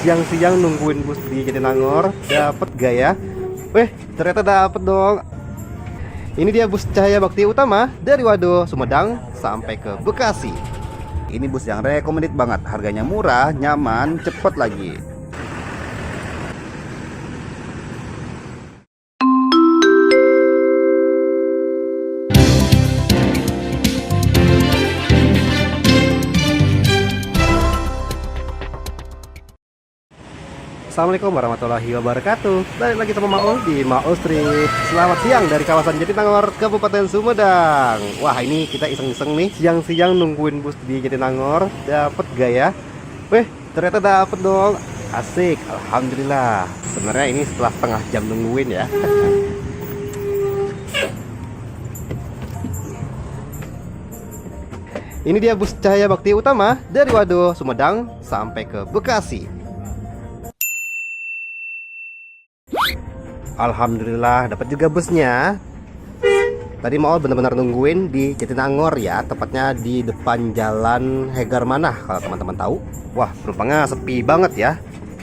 Siang-siang nungguin bus di Jatinangor, dapet gak ya? Ternyata dapet dong. Ini dia bus Cahaya Bakti Utama dari Wado, Sumedang sampai ke Bekasi. Ini bus yang recommended banget, harganya murah, nyaman, cepet lagi. Assalamualaikum warahmatullahi wabarakatuh. Balik lagi sama Maul di Maul Street. Selamat siang dari kawasan Jatinangor, Kabupaten Sumedang. Wah, ini kita iseng-iseng nih, siang-siang nungguin bus di Jatinangor. Dapet gak ya? Ternyata dapet dong. Asik, alhamdulillah. Sebenarnya ini setelah setengah jam nungguin ya. Ini dia bus Cahaya Bakti Utama dari Wado, Sumedang sampai ke Bekasi. Alhamdulillah dapat juga busnya. Tadi mau benar-benar nungguin di Jatinangor ya, tepatnya di depan Jalan Hegar Manah kalau teman-teman tahu. Wah, penumpangnya sepi banget ya.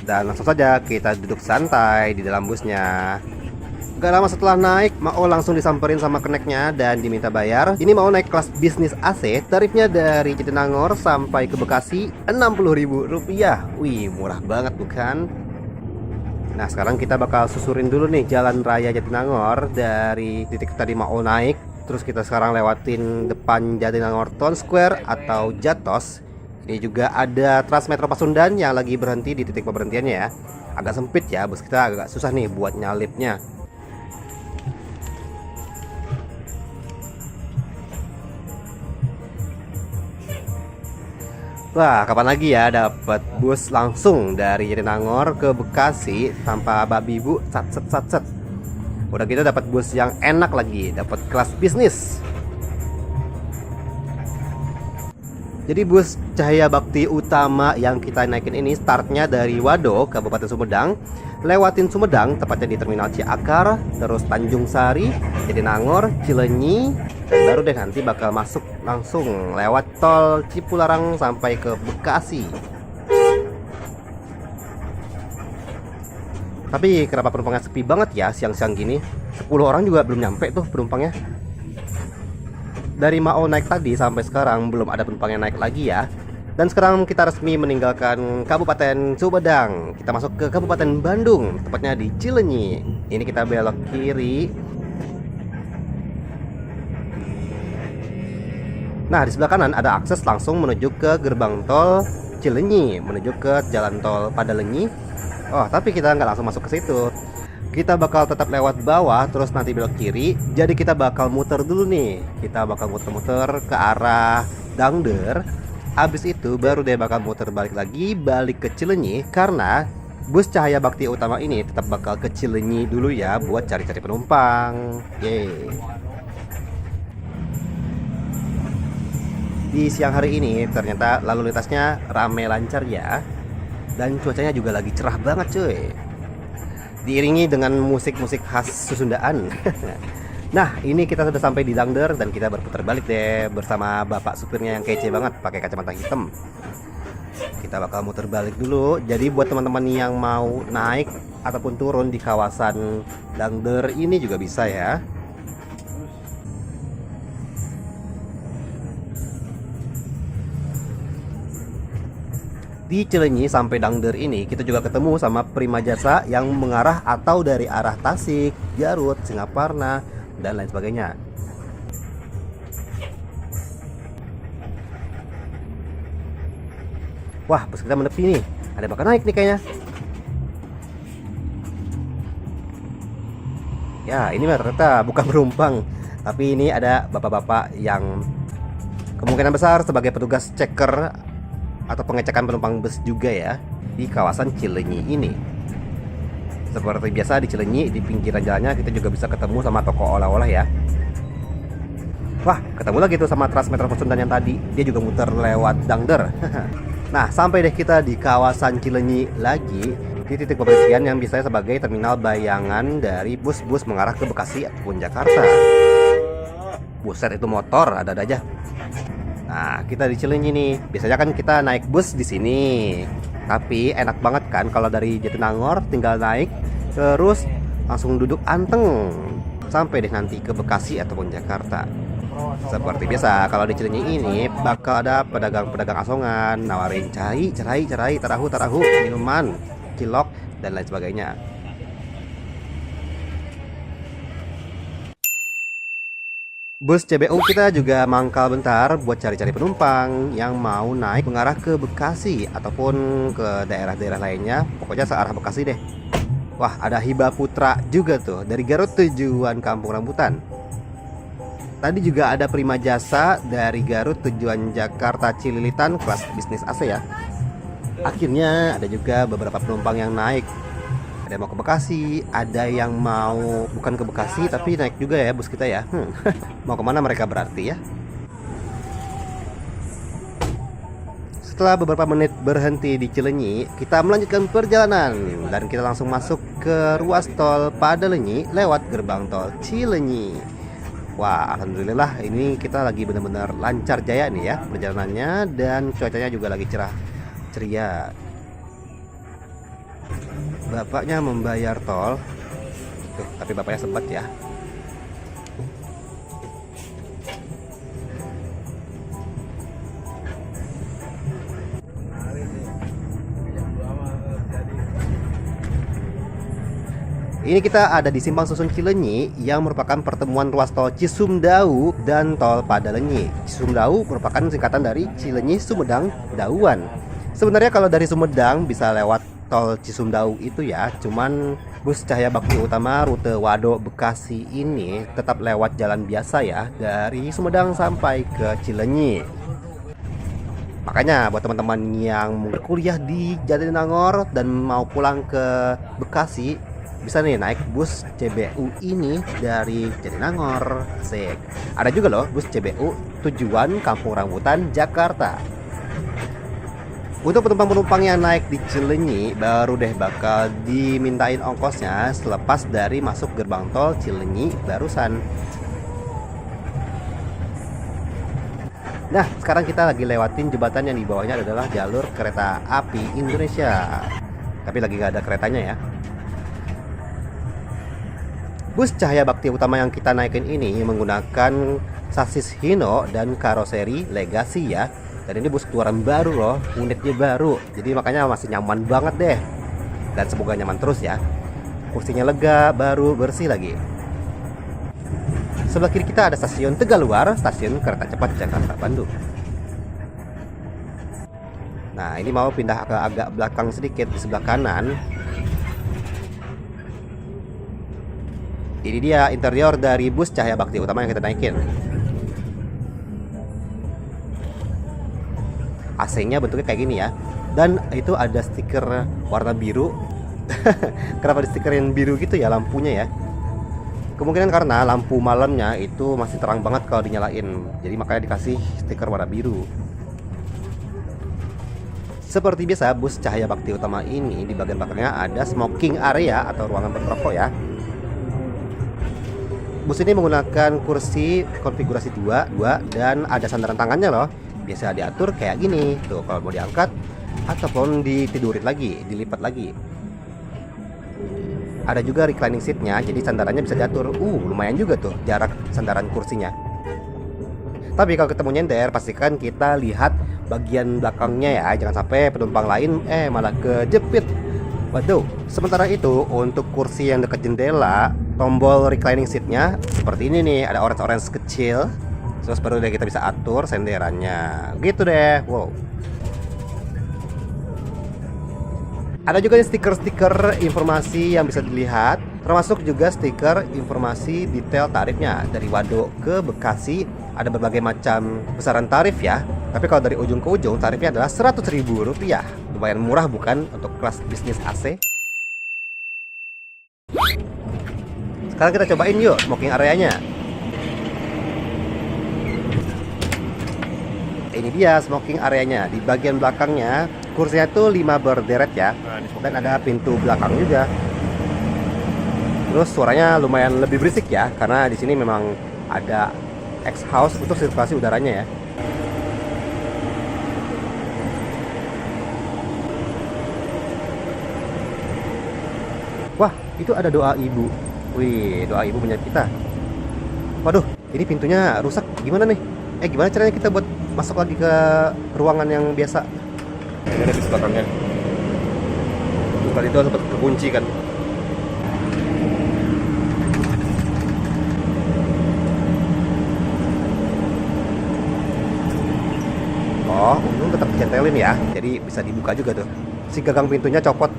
Dan langsung saja kita duduk santai di dalam busnya. Gak lama setelah naik, Mau langsung disamperin sama keneknya dan diminta bayar. Ini mau naik kelas bisnis AC, tarifnya dari Jatinangor sampai ke Bekasi Rp60.000. Wih, murah banget bukan? Nah, sekarang kita bakal susurin dulu nih Jalan Raya Jatinangor dari titik tadi mau naik. Terus kita sekarang lewatin depan Jatinangor Town Square atau Jatos. Ini juga ada Transmetro Pasundan yang lagi berhenti di titik pemberhentiannya ya. Agak sempit ya, bus kita agak susah nih buat nyalipnya. Wah, kapan lagi ya dapat bus langsung dari Jatinangor ke Bekasi tanpa babi bu sat. Udah gitu dapat bus yang enak lagi, dapat kelas bisnis. Jadi bus Cahaya Bakti Utama yang kita naikin ini startnya dari Wado, Kabupaten Sumedang, lewatin Sumedang tepatnya di Terminal Ciakar, terus Tanjung Sari, Jatinangor, Cileunyi, dan baru deh nanti bakal masuk langsung lewat tol Cipularang sampai ke Bekasi. Tapi kenapa penumpangnya sepi banget ya siang-siang gini? 10 orang juga belum nyampe tuh penumpangnya. Dari mau naik tadi sampai sekarang belum ada penumpang yang naik lagi ya. Dan sekarang kita resmi meninggalkan Kabupaten Sumedang. Kita masuk ke Kabupaten Bandung, tepatnya di Cileunyi. Ini kita belok kiri. Nah, di sebelah kanan ada akses langsung menuju ke gerbang tol Cileunyi, menuju ke jalan tol Padalenyi. Oh, tapi kita nggak langsung masuk ke situ. Kita bakal tetap lewat bawah terus nanti belok kiri. Jadi kita bakal muter dulu nih. Kita bakal muter-muter ke arah Dangder. Habis itu baru deh bakal muter balik lagi, balik ke Cileunyi. Karena bus Cahaya Bakti Utama ini tetap bakal ke Cileunyi dulu ya, buat cari-cari penumpang. Yeay. Di siang hari ini ternyata lalu lintasnya rame lancar ya. Dan cuacanya juga lagi cerah banget cuy. Diiringi dengan musik-musik khas Susundaan. Nah, ini kita sudah sampai di Dangder dan kita berputar balik deh bersama bapak supirnya yang kece banget pakai kacamata hitam. Kita bakal muter balik dulu. Jadi buat teman-teman yang mau naik ataupun turun di kawasan Dangder ini juga bisa ya. Di Cileunyi sampai Dangder ini kita juga ketemu sama Prima Jasa yang mengarah atau dari arah Tasik, Garut, Singaparna, dan lain sebagainya. Wah, bus kita menepi nih. Ada bakal naik nih kayaknya. Ya, ini mah ternyata bukan penumpang, tapi ini ada bapak-bapak yang kemungkinan besar sebagai petugas checker atau pengecekan penumpang bus juga ya di kawasan Cileunyi ini. Seperti biasa di Cileunyi, di pinggiran jalannya kita juga bisa ketemu sama toko oleh-oleh ya. Wah, ketemu lagi tuh sama Transmetro Pasundan yang tadi. Dia juga muter lewat Dangder. Nah, sampai deh kita di kawasan Cileunyi lagi, di titik pemberhentian yang bisa sebagai terminal bayangan dari bus-bus mengarah ke Bekasi ataupun Jakarta. Buset, itu motor ada aja. Nah, kita di Cileunyi nih. Biasanya kan kita naik bus di sini. Tapi enak banget kan kalau dari Jatinangor tinggal naik terus langsung duduk anteng sampai deh nanti ke Bekasi ataupun Jakarta. Seperti biasa kalau di Cileunyi ini bakal ada pedagang-pedagang asongan nawarin cai, cerai, tarahu, minuman, cilok dan lain sebagainya. Bus CBU kita juga mangkal bentar buat cari-cari penumpang yang mau naik mengarah ke Bekasi ataupun ke daerah-daerah lainnya, pokoknya searah Bekasi deh. Wah, ada Hiba Putra juga tuh dari Garut tujuan Kampung Rambutan. Tadi juga ada Prima Jasa dari Garut tujuan Jakarta Cililitan kelas bisnis AC ya. Akhirnya ada juga beberapa penumpang yang naik. Ada yang mau ke Bekasi, ada yang mau bukan ke Bekasi tapi naik juga ya bus kita ya. Mau kemana mereka berarti ya? Setelah beberapa menit berhenti di Cileunyi, kita melanjutkan perjalanan dan kita langsung masuk ke ruas tol Padalenyi lewat gerbang tol Cileunyi. Wah, alhamdulillah ini kita lagi benar-benar lancar jaya nih ya perjalanannya, dan cuacanya juga lagi cerah ceria. Bapaknya membayar tol. Tuh, tapi bapaknya sempat ya. Ini kita ada di Simpang Susun Cileunyi yang merupakan pertemuan ruas tol Cisumdawu dan tol Padalenyi. Cisumdawu merupakan singkatan dari Cileunyi Sumedang Dauan. Sebenarnya kalau dari Sumedang bisa lewat tol Cisumdawu itu ya, cuman bus Cahaya Bakti Utama rute Wado Bekasi ini tetap lewat jalan biasa ya, dari Sumedang sampai ke Cileunyi. Makanya buat teman-teman yang berkuliah di Jatinangor dan mau pulang ke Bekasi, bisa nih naik bus CBU ini dari Jatinangor. Asik. Ada juga loh bus CBU tujuan Kampung Rambutan Jakarta. Untuk penumpang-penumpang yang naik di Cileunyi baru deh bakal dimintain ongkosnya selepas dari masuk gerbang tol Cileunyi barusan. Nah, sekarang kita lagi lewatin jembatan yang di bawahnya adalah jalur kereta api Indonesia. Tapi lagi gak ada keretanya ya. Bus Cahaya Bakti Utama yang kita naikin ini menggunakan sasis Hino dan karoseri Legacy ya. Dan ini bus keluaran baru loh, unitnya baru. Jadi makanya masih nyaman banget deh. Dan semoga nyaman terus ya. Kursinya lega, baru, bersih lagi. Sebelah kiri kita ada stasiun Tegaluar, stasiun kereta cepat Jakarta Bandung. Nah, ini mau pindah ke agak belakang sedikit di sebelah kanan. Ini dia interior dari bus Cahaya Bakti Utama yang kita naikin. AC-nya bentuknya kayak gini ya. Dan itu ada stiker warna biru. Kenapa di stikerin biru gitu ya lampunya ya? Kemungkinan karena lampu malamnya itu masih terang banget kalau dinyalain. Jadi makanya dikasih stiker warna biru. Seperti biasa bus Cahaya Bakti Utama ini di bagian belakangnya ada smoking area atau ruangan berperokok ya. Bus ini menggunakan kursi konfigurasi 2 dan ada sandaran tangannya loh. Biasa diatur kayak gini tuh kalau mau diangkat ataupun ditidurin lagi, dilipat lagi. Ada juga reclining seatnya, jadi sandarannya bisa diatur. Lumayan juga tuh jarak sandaran kursinya. Tapi kalau ketemu nyender, pastikan kita lihat bagian belakangnya ya, jangan sampai penumpang lain malah kejepit. Waduh. Sementara itu untuk kursi yang dekat jendela, tombol reclining seatnya seperti ini nih, ada orange-orange kecil. Terus baru deh kita bisa atur senderannya. Gitu deh. Wow. Ada juga stiker-stiker informasi yang bisa dilihat, termasuk juga stiker informasi detail tarifnya. Dari Wado ke Bekasi ada berbagai macam besaran tarif ya. Tapi kalau dari ujung ke ujung tarifnya adalah Rp100.000. Lumayan murah bukan untuk kelas bisnis AC? Sekarang kita cobain yuk smoking areanya. Ini dia smoking areanya. Di bagian belakangnya kursinya tuh 5 berderet ya, dan ada pintu belakang juga. Terus suaranya lumayan lebih berisik ya, karena di sini memang ada exhaust untuk sirkulasi udaranya ya. Itu ada doa ibu. Wih, doa ibu punya kita. Waduh, ini pintunya rusak. Gimana nih? Gimana caranya kita buat masuk lagi ke ruangan yang biasa? Ini ada di belakangnya. Terus tadi itu sempat kekunci kan. Oh, untung tetap dicentelin ya. Jadi bisa dibuka juga tuh. Si gagang pintunya copot.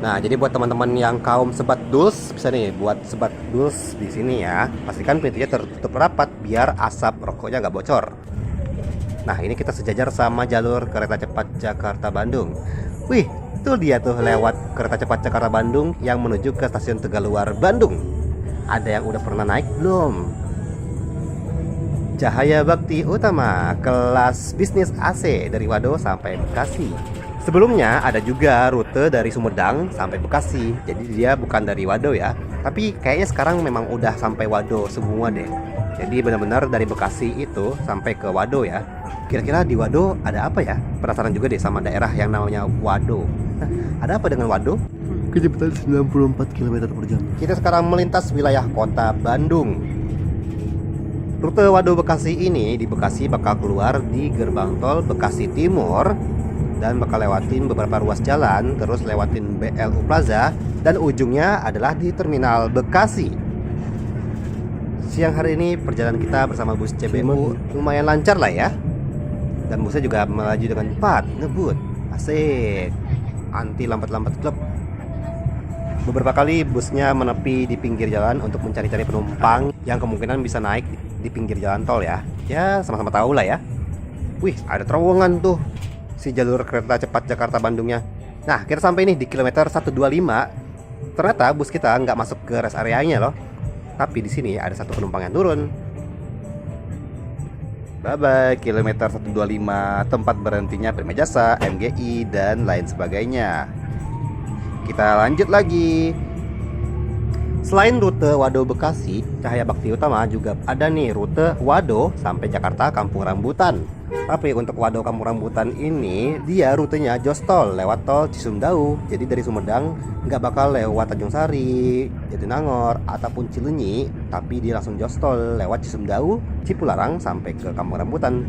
Nah, jadi buat teman-teman yang kaum sebat duls, bisa nih buat sebat duls di sini ya. Pastikan pintunya tertutup rapat biar asap rokoknya nggak bocor. Nah, ini kita sejajar sama jalur kereta cepat Jakarta-Bandung. Wih, tuh dia tuh lewat kereta cepat Jakarta-Bandung yang menuju ke stasiun Tegaluar, Bandung. Ada yang udah pernah naik belum? Cahaya Bakti Utama, kelas bisnis AC dari Wado sampai Bekasi. Sebelumnya ada juga rute dari Sumedang sampai Bekasi. Jadi dia bukan dari Wado ya. Tapi kayaknya sekarang memang udah sampai Wado semua deh. Jadi benar-benar dari Bekasi itu sampai ke Wado ya. Kira-kira di Wado ada apa ya? Penasaran juga deh sama daerah yang namanya Wado. Ada apa dengan Wado? Kecepatan 94 km per jam. Kita sekarang melintas wilayah kota Bandung. Rute Wado Bekasi ini di Bekasi bakal keluar di gerbang tol Bekasi Timur dan bakal lewatin beberapa ruas jalan, terus lewatin BLU Plaza, dan ujungnya adalah di Terminal Bekasi. Siang hari ini perjalanan kita bersama bus CBU lumayan lancar lah ya. Dan busnya juga melaju dengan cepat, ngebut, asik, anti lambat-lambat klub. Beberapa kali busnya menepi di pinggir jalan untuk mencari-cari penumpang yang kemungkinan bisa naik di pinggir jalan tol ya. Ya sama-sama tahu lah ya. Wih, ada terowongan tuh si jalur kereta cepat Jakarta-Bandungnya. Nah, kita sampai nih di kilometer 125. Ternyata bus kita nggak masuk ke rest areanya loh. Tapi di sini ada satu penumpang yang turun. Bye-bye, kilometer 125, tempat berhentinya Prima Jasa, MGI, dan lain sebagainya. Kita lanjut lagi. Selain rute Wado Bekasi, Cahaya Bakti Utama juga ada nih rute Wado sampai Jakarta Kampung Rambutan. Tapi untuk Wado Kampung Rambutan ini dia rutenya jos tol lewat tol Cisumdawu. Jadi dari Sumedang nggak bakal lewat Tanjung Sari, Jatinangor ataupun Cileunyi, tapi dia langsung jos tol lewat Cisumdawu, Cipularang sampai ke Kampung Rambutan.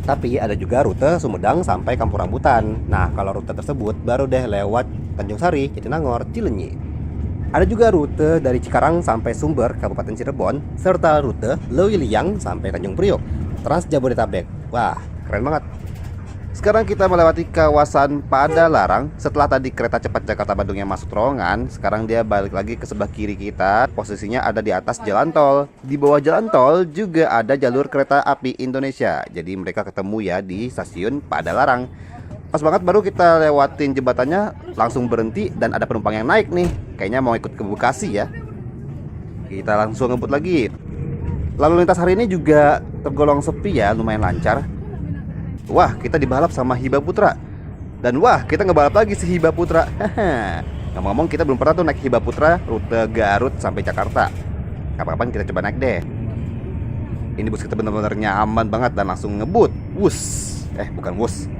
Tapi ada juga rute Sumedang sampai Kampung Rambutan. Nah, kalau rute tersebut baru deh lewat Tanjung Sari, Jatinangor, Cileunyi. Ada juga rute dari Cikarang sampai Sumber, Kabupaten Cirebon, serta rute Leuiliang sampai Tanjung Priok, Trans Jabodetabek. Wah, keren banget. Sekarang kita melewati kawasan Padalarang. Setelah tadi kereta cepat Jakarta-Bandung yang masuk terowongan, sekarang dia balik lagi ke sebelah kiri kita. Posisinya ada di atas jalan tol. Di bawah jalan tol juga ada jalur kereta api Indonesia. Jadi mereka ketemu ya di stasiun Padalarang. Pas banget baru kita lewatin jembatannya, langsung berhenti dan ada penumpang yang naik nih. Kayaknya mau ikut ke Bekasi ya. Kita langsung ngebut lagi. Lalu lintas hari ini juga tergolong sepi ya, lumayan lancar. Wah, kita dibalap sama Hiba Putra. Dan wah, kita ngebalap lagi si Hiba Putra. Ngomong-ngomong, kita belum pernah tuh naik Hiba Putra rute Garut sampai Jakarta. Kapan-kapan kita coba naik deh. Ini bus kita bener-bener nyaman banget dan langsung ngebut. Wus. Bukan wus.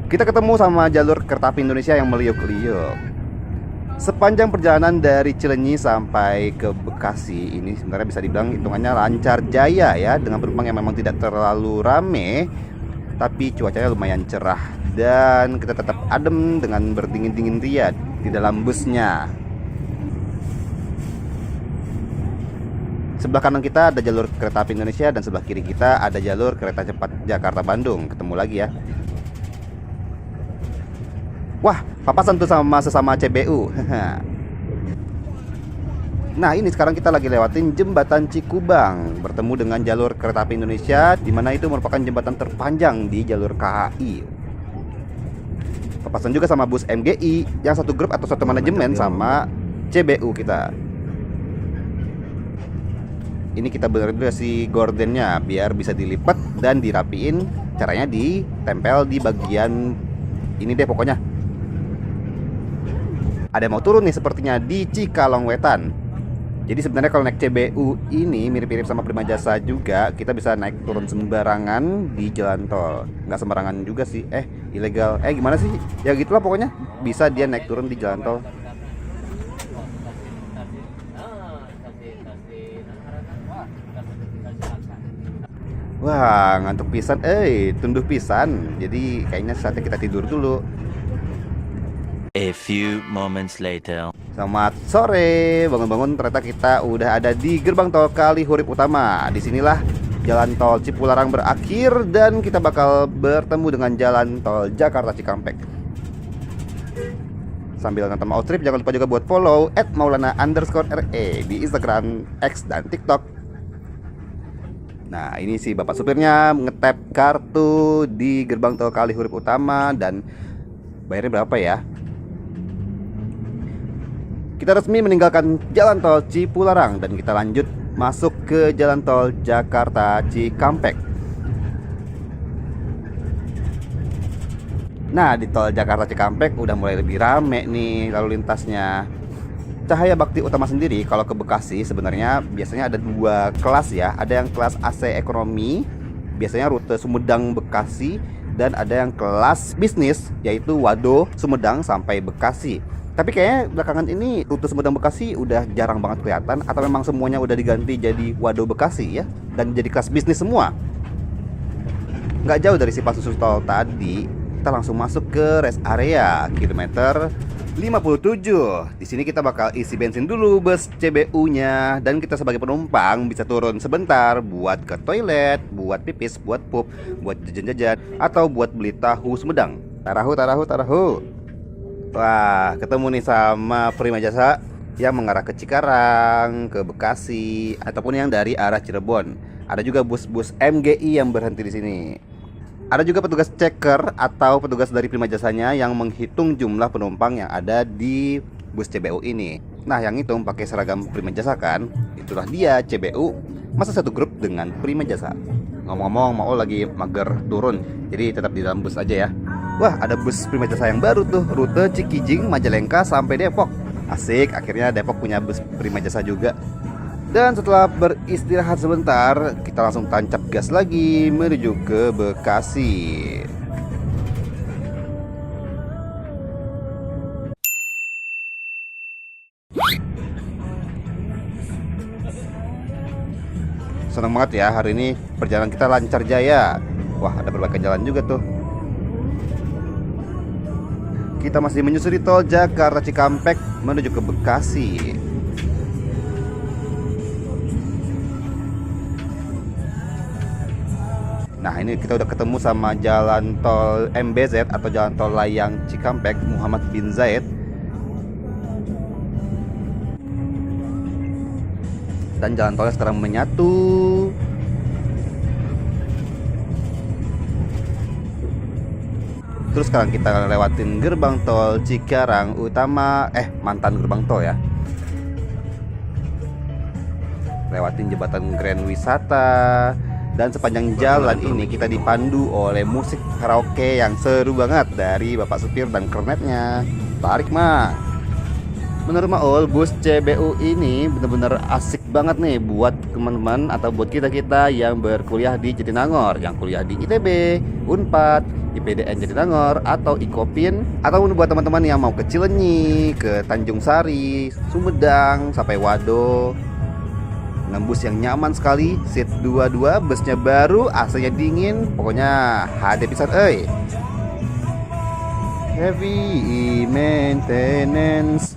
Kita ketemu sama jalur kereta api Indonesia yang meliuk-liuk. Sepanjang perjalanan dari Cileunyi sampai ke Bekasi ini sebenarnya bisa dibilang hitungannya lancar jaya ya, dengan penumpang yang memang tidak terlalu rame, tapi cuacanya lumayan cerah dan kita tetap adem dengan berdingin-dingin ria di dalam busnya. Sebelah kanan kita ada jalur kereta api Indonesia dan sebelah kiri kita ada jalur kereta cepat Jakarta-Bandung. Ketemu lagi ya. Wah, papasan tuh sama sesama CBU. Nah, ini sekarang kita lagi lewatin jembatan Cikubang, bertemu dengan jalur kereta api Indonesia, di mana itu merupakan jembatan terpanjang di jalur KAI. Papasan juga sama bus MGI yang satu grup atau satu manajemen sama CBU kita. Ini kita benerin dulu si gordennya biar bisa dilipat dan dirapiin. Caranya ditempel di bagian ini deh pokoknya. Ada yang mau turun nih sepertinya di Cikalongwetan. Jadi sebenarnya kalau naik CBU ini mirip-mirip sama Prima Jasa juga. Kita bisa naik turun sembarangan di jalan tol. Nggak sembarangan juga sih. Ilegal. Gimana sih? Ya gitulah pokoknya. Bisa dia naik turun di jalan tol. Wah, ngantuk pisan. Tunduh pisan. Jadi kayaknya saatnya kita tidur dulu. A few moments later. Selamat sore, bangun-bangun ternyata kita udah ada di gerbang tol Kalihurip Utama. Disinilah jalan tol Cipularang berakhir dan kita bakal bertemu dengan jalan tol Jakarta Cikampek. Sambil nonton mau trip, jangan lupa juga buat follow @maulana_re di Instagram, X, dan TikTok. Nah, ini sih bapak supirnya ngetap kartu di gerbang tol Kalihurip Utama dan bayarnya berapa ya? Kita resmi meninggalkan jalan tol Cipularang dan kita lanjut masuk ke jalan tol Jakarta Cikampek. Nah, di tol Jakarta Cikampek udah mulai lebih rame nih lalu lintasnya. Cahaya Bakti Utama sendiri kalau ke Bekasi sebenarnya biasanya ada 2 kelas ya. Ada yang kelas AC ekonomi, biasanya rute Sumedang Bekasi, dan ada yang kelas bisnis yaitu Wado Sumedang sampai Bekasi. Tapi kayaknya belakangan ini rute Sumedang Bekasi udah jarang banget kelihatan, atau memang semuanya udah diganti jadi Wado Bekasi ya, dan jadi kelas bisnis semua. Nggak jauh dari simpang susun tol tadi, kita langsung masuk ke rest area kilometer 57. Di sini kita bakal isi bensin dulu bus CBU-nya, dan kita sebagai penumpang bisa turun sebentar buat ke toilet, buat pipis, buat pup, buat jajan-jajan, atau buat beli tahu Sumedang. Tarahu. Wah, ketemu nih sama Prima Jasa yang mengarah ke Cikarang, ke Bekasi, ataupun yang dari arah Cirebon. Ada juga bus-bus MGI yang berhenti di sini. Ada juga petugas checker atau petugas dari Prima Jasanya yang menghitung jumlah penumpang yang ada di bus CBU ini. Nah, yang itu pakai seragam Prima Jasa kan? Itulah dia CBU, masa satu grup dengan Prima Jasa. Ngomong-ngomong, mau lagi mager turun, jadi tetap di dalam bus aja ya. Wah, ada bus Prima Jasa yang baru tuh, rute Cikijing, Majalengka sampai Depok. Asik, akhirnya Depok punya bus Prima Jasa juga. Dan setelah beristirahat sebentar, kita langsung tancap gas lagi menuju ke Bekasi. Senang banget ya, hari ini perjalanan kita lancar jaya. Wah, ada berbagai jalan juga tuh. Kita masih menyusuri tol Jakarta Cikampek menuju ke Bekasi. Nah, ini kita udah ketemu sama jalan tol MBZ atau jalan tol layang Cikampek Muhammad bin Zaid. Dan jalan tolnya sekarang menyatu. Terus sekarang kita lewatin gerbang tol Cikarang Utama, mantan gerbang tol ya. Lewatin jembatan Grand Wisata. Dan sepanjang jalan ini kita dipandu oleh musik karaoke yang seru banget dari bapak supir dan kernetnya. Tarik mah. Menurut Maul, bus CBU ini bener-bener asik banget nih buat teman-teman atau buat kita-kita yang berkuliah di Jatinangor, yang kuliah di ITB, Unpad, IPDN Jatinangor, atau Ikopin, ataupun buat teman-teman yang mau ke Cilenyi, ke Tanjung Sari, Sumedang, sampai Wado. Dengan bus yang nyaman sekali, seat 22, busnya baru, AC-nya dingin, pokoknya HD pisan heavy maintenance.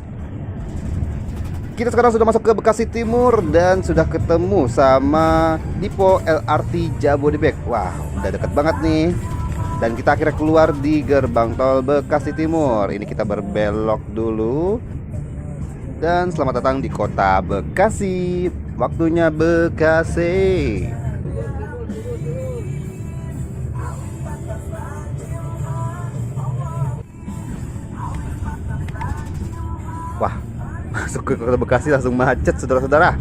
Kita sekarang sudah masuk ke Bekasi Timur dan sudah ketemu sama Depo LRT Jabodebek. Wah, udah deket banget nih. Dan kita akhirnya keluar di gerbang tol Bekasi Timur. Ini kita berbelok dulu. Dan selamat datang di kota Bekasi. Waktunya Bekasi. Wah, masuk ke kota Bekasi langsung macet saudara-saudara.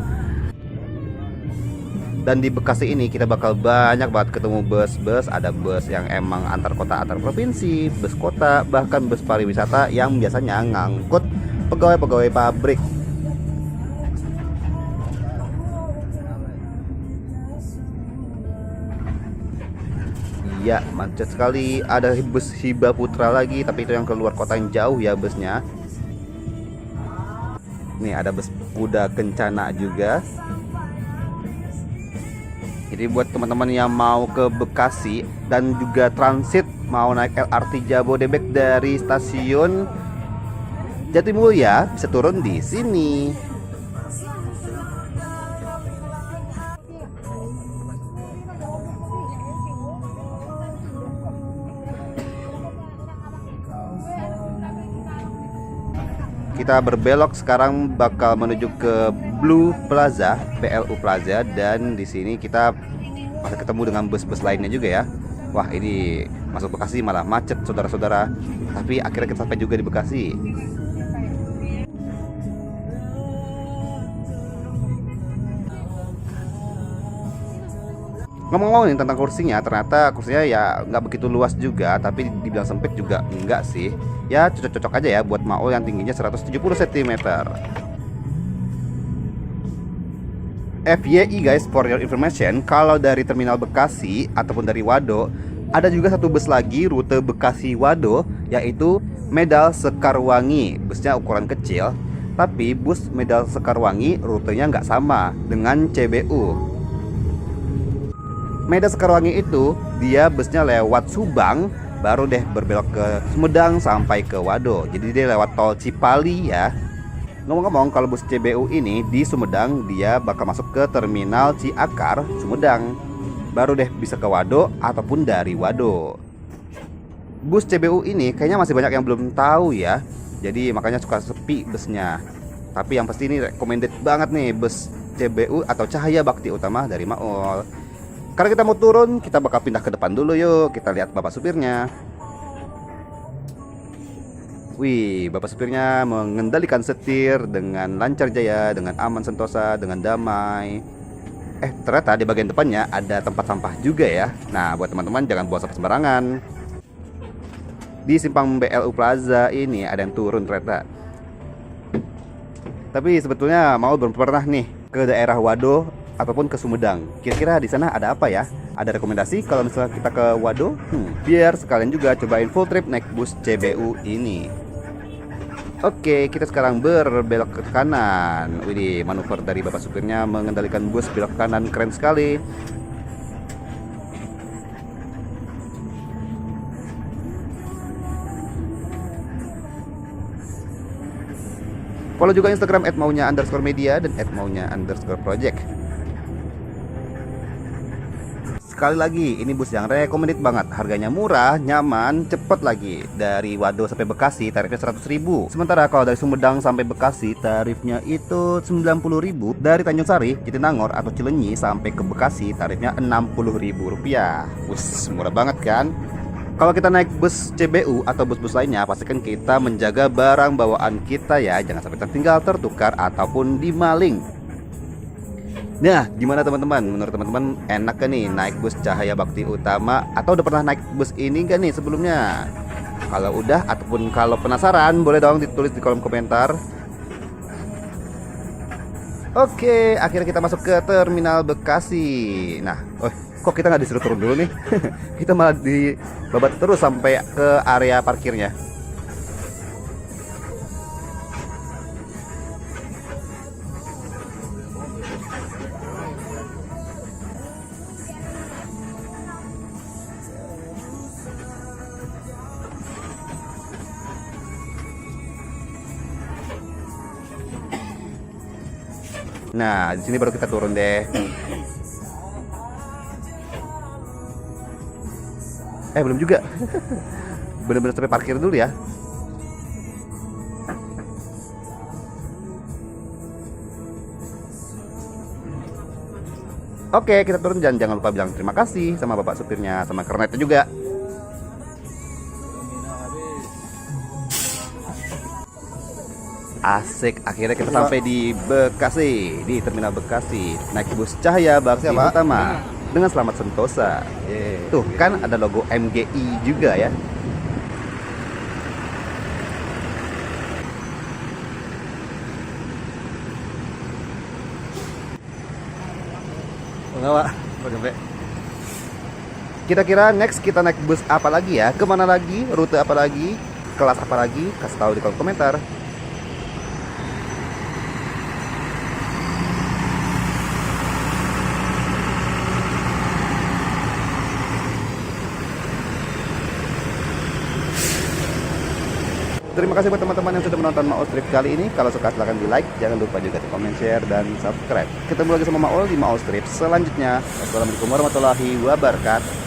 Dan di Bekasi ini kita bakal banyak banget ketemu bus-bus. Ada bus yang emang antar kota antar provinsi, bus kota, bahkan bus pariwisata yang biasanya ngangkut pegawai-pegawai pabrik. Ya, macet sekali. Ada bus Hiba Putra lagi, tapi itu yang keluar kota yang jauh ya busnya. Nih ada bus Kuda Kencana juga. Jadi buat teman-teman yang mau ke Bekasi dan juga transit mau naik LRT Jabodebek dari stasiun Jatimulya, bisa turun di sini. Kita berbelok sekarang bakal menuju ke Blue Plaza, PLU Plaza, dan di sini kita masih ketemu dengan bus-bus lainnya juga ya. Wah, ini masuk Bekasi malah macet saudara-saudara. Tapi akhirnya kita sampai juga di Bekasi. Ngomong-ngomong nih tentang kursinya, ternyata kursinya ya nggak begitu luas juga, tapi dibilang sempit juga enggak sih. Ya cocok-cocok aja ya buat Maul yang tingginya 170 cm. FYI guys, for your information, kalau dari Terminal Bekasi ataupun dari Wado, ada juga satu bus lagi rute Bekasi Wado, yaitu Medal Sekarwangi. Busnya ukuran kecil, tapi bus Medal Sekarwangi rutenya nggak sama dengan CBU. Medal Sekarwangi itu dia busnya lewat Subang, baru deh berbelok ke Sumedang sampai ke Wado. Jadi dia lewat tol Cipali ya. Ngomong-ngomong, kalau bus CBU ini di Sumedang dia bakal masuk ke terminal Ciakar Sumedang, baru deh bisa ke Wado ataupun dari Wado. Bus CBU ini kayaknya masih banyak yang belum tahu ya, jadi makanya suka sepi busnya. Tapi yang pasti ini recommended banget nih bus CBU atau Cahaya Bakti Utama dari Maul. Karena kita mau turun, kita bakal pindah ke depan dulu yuk. Kita lihat bapak supirnya. Wih, bapak supirnya mengendalikan setir dengan lancar jaya, dengan aman sentosa, dengan damai. Ternyata di bagian depannya ada tempat sampah juga ya. Nah, buat teman-teman jangan buang sampah sembarangan. Di simpang BLU Plaza ini ada yang turun ternyata. Tapi sebetulnya mau belum pernah nih ke daerah Wado ataupun ke Sumedang. Kira-kira di sana ada apa ya? Ada rekomendasi kalau misalnya kita ke Wado? Biar sekalian juga cobain full trip naik bus CBU ini. Oke, kita sekarang berbelok ke kanan. Widih, manuver dari bapak supirnya mengendalikan bus belok kanan keren sekali. Follow juga Instagram @maunya_media dan @maunya_project. Sekali lagi, ini bus yang recommended banget. Harganya murah, nyaman, cepet lagi. Dari Wado sampai Bekasi tarifnya 100.000. Sementara kalau dari Sumedang sampai Bekasi tarifnya itu 90.000. Dari Tanjung Sari, Jatinangor atau Cilenyi sampai ke Bekasi tarifnya Rp60.000. Wus, murah banget kan? Kalau kita naik bus CBU atau bus-bus lainnya, pastikan kita menjaga barang bawaan kita ya. Jangan sampai tertinggal, tertukar, ataupun dimaling. Nah, gimana teman-teman? Menurut teman-teman enak kan nih naik bus Cahaya Bakti Utama? Atau udah pernah naik bus ini kan nih sebelumnya? Kalau udah ataupun kalau penasaran, boleh dong ditulis di kolom komentar. Oke, akhirnya kita masuk ke Terminal Bekasi. Nah, kok kita nggak disuruh turun dulu nih? Kita malah dibabat terus sampai ke area parkirnya. Nah, di sini baru kita turun deh. Belum juga. Bener-bener sampai parkir dulu ya. Oke, kita turun dan jangan lupa bilang terima kasih sama bapak supirnya, sama kernetnya juga. Asik, akhirnya kita sampai di Bekasi, di Terminal Bekasi. Naik bus Cahaya Bakti Utama dengan selamat sentosa. Tuh kan ada logo MGI juga ya. Enggak, Pak. Kira-kira next kita naik bus apa lagi ya? Kemana lagi? Rute apa lagi? Kelas apa lagi? Kasih tahu di kolom komentar. Terima kasih buat teman-teman yang sudah menonton Maul Trip kali ini. Kalau suka silahkan di like, jangan lupa juga di komen, share, dan subscribe. Ketemu lagi sama Maul di Maul Trip selanjutnya. Wassalamualaikum warahmatullahi wabarakatuh.